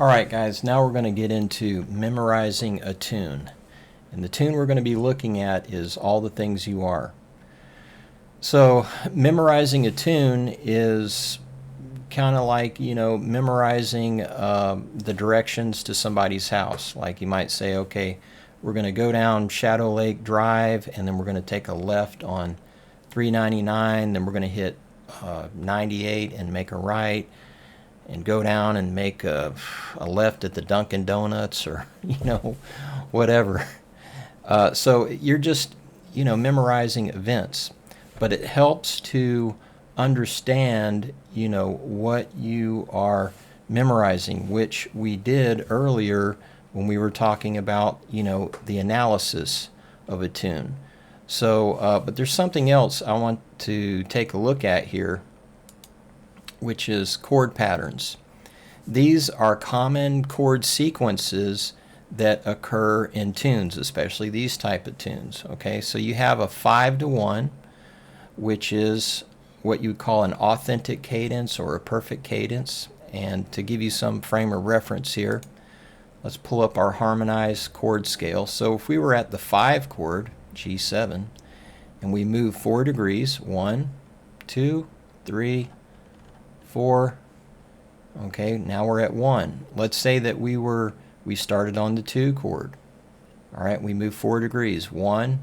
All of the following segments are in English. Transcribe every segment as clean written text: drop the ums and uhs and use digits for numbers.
Alright guys, now we're going to get into memorizing a tune. And the tune we're going to be looking at is All the Things You Are. So memorizing a tune is kind of like, memorizing the directions to somebody's house. Like you might say, okay, we're going to go down Shadow Lake Drive, and then we're going to take a left on 399, then we're going to hit 98 and make a right, and go down and make a left at the Dunkin' Donuts, or whatever. So you're just memorizing events, but it helps to understand what you are memorizing, which we did earlier when we were talking about the analysis of a tune. So but there's something else I want to take a look at here, which is chord patterns. These are common chord sequences that occur in tunes, especially these type of tunes. Okay, so you have a 5-to-1, which is what you would call an authentic cadence or a perfect cadence. And to give you some frame of reference here, let's pull up our harmonized chord scale. So if we were at the 5 chord, G7, and we move 4 degrees, 1, 2, 3, 4. Okay, now we're at 1. Let's say that we started on the 2 chord. All right, we move 4 degrees. 1,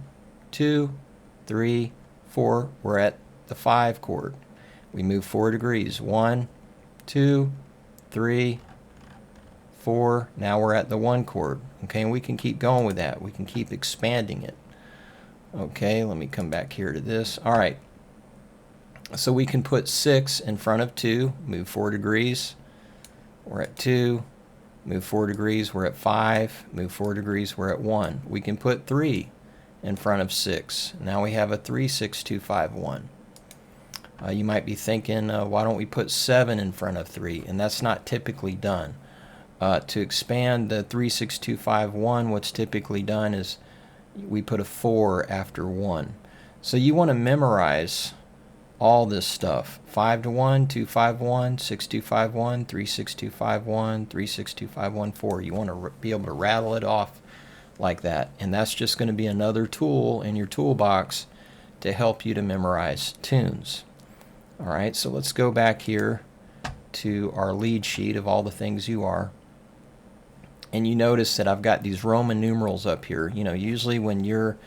2, 3, 4. We're at the 5 chord. We move 4 degrees. 1, 2, 3, 4. Now we're at the 1 chord. Okay, and we can keep going with that. We can keep expanding it. Okay, let me come back here to this. All right. So we can put 6 in front of 2, move 4 degrees, we're at 2, move 4 degrees, we're at 5, move 4 degrees, we're at 1. We can put 3 in front of 6. Now we have a 3, 6, 2, 5, 1. You might be thinking, why don't we put 7 in front of 3? And that's not typically done. To expand the 3, 6, 2, 5, 1, what's typically done is we put a 4 after 1. So you want to memorize all this stuff. 5-to-1, 2-5-1, 6-2-5-1, 3-6-2-5-1, 3-6-2-5-1, 4. You want to be able to rattle it off like that. And that's just going to be another tool in your toolbox to help you to memorize tunes. Alright, so let's go back here to our lead sheet of All the Things You Are. And you notice that I've got these Roman numerals up here. Usually when you're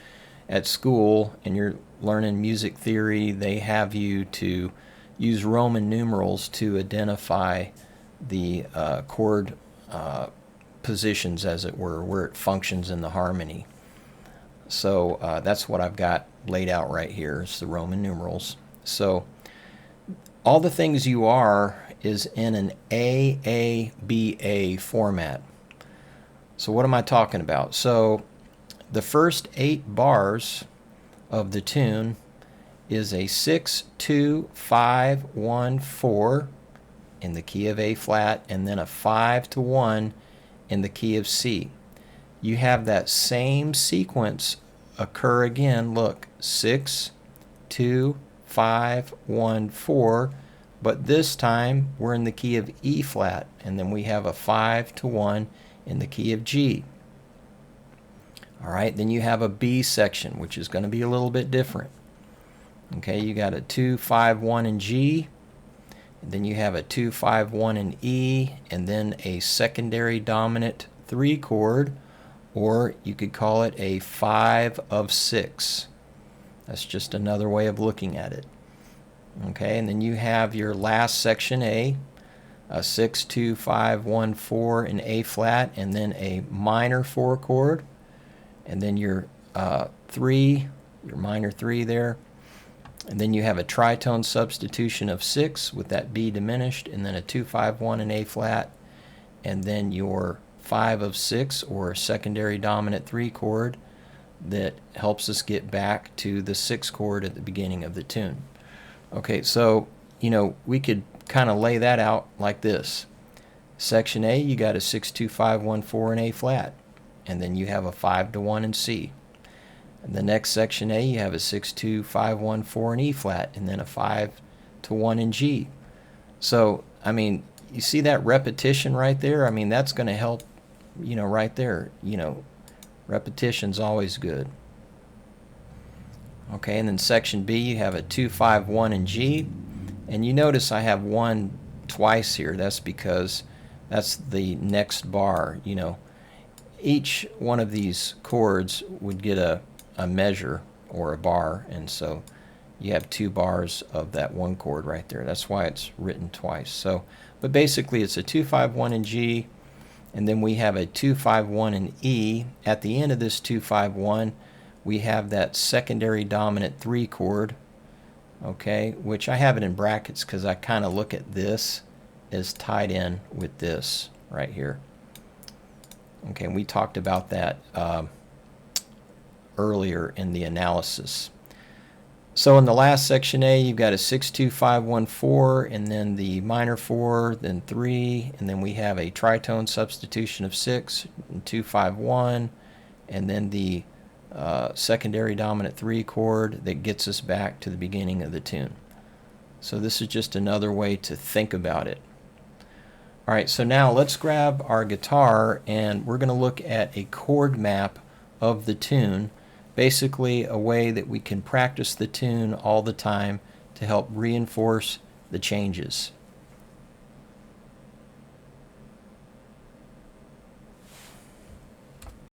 at school and you're learning music theory, they have you to use Roman numerals to identify the chord positions, as it were, where it functions in the harmony. So that's what I've got laid out right here, is the Roman numerals. So All the Things You Are is in an AABA format. So what am I talking about? So the first 8 bars of the tune is a 6, 2, 5, 1, 4 in the key of A flat, and then a 5-to-1 in the key of C. You have that same sequence occur again. Look, 6, 2, 5, 1, 4, but this time we're in the key of E flat, and then we have a 5-to-1 in the key of G. Alright, then you have a B section, which is going to be a little bit different. Okay, you got a 2, 5, 1 in G, and then you have a 2, 5, 1 in E, and then a secondary dominant 3 chord, or you could call it a 5 of 6. That's just another way of looking at it. Okay, and then you have your last section A, a 6, 2, 5, 1, 4 in A flat, and then a minor 4 chord, and then your 3, your minor 3 there, and then you have a tritone substitution of 6 with that B diminished, and then a 2, 5, 1 in A flat, and then your 5 of 6 or secondary dominant 3 chord that helps us get back to the 6 chord at the beginning of the tune. Okay, so we could kind of lay that out like this. Section A, you got a 6, 2, 5, 1, 4 in A flat, and then you have a 5-to-1 in C. In the next section A, you have a 6, 2, 5, 1, 4 in E flat, and then a 5-to-1 in G. So, I mean, you see that repetition right there? I mean, that's going to help, right there. Repetition's always good. Okay, and then section B, you have a 2, 5, 1 in G. And you notice I have 1 twice here. That's because that's the next bar. Each one of these chords would get a measure or a bar, and so you have 2 bars of that 1 chord right there. That's why it's written twice. So, but basically it's a 2, 5, 1 in G, and then we have a 2, 5, 1 in E. At the end of this 2, 5, 1, we have that secondary dominant 3 chord, okay, which I have it in brackets because I kind of look at this as tied in with this right here. Okay, and we talked about that earlier in the analysis. So in the last section A, you've got a 6, 2, 5, 1, 4, and then the minor 4, then 3, and then we have a tritone substitution of 6, and 2, 5, 1, and then the secondary dominant 3 chord that gets us back to the beginning of the tune. So this is just another way to think about it. Alright, so now let's grab our guitar and we're going to look at a chord map of the tune, basically a way that we can practice the tune all the time to help reinforce the changes.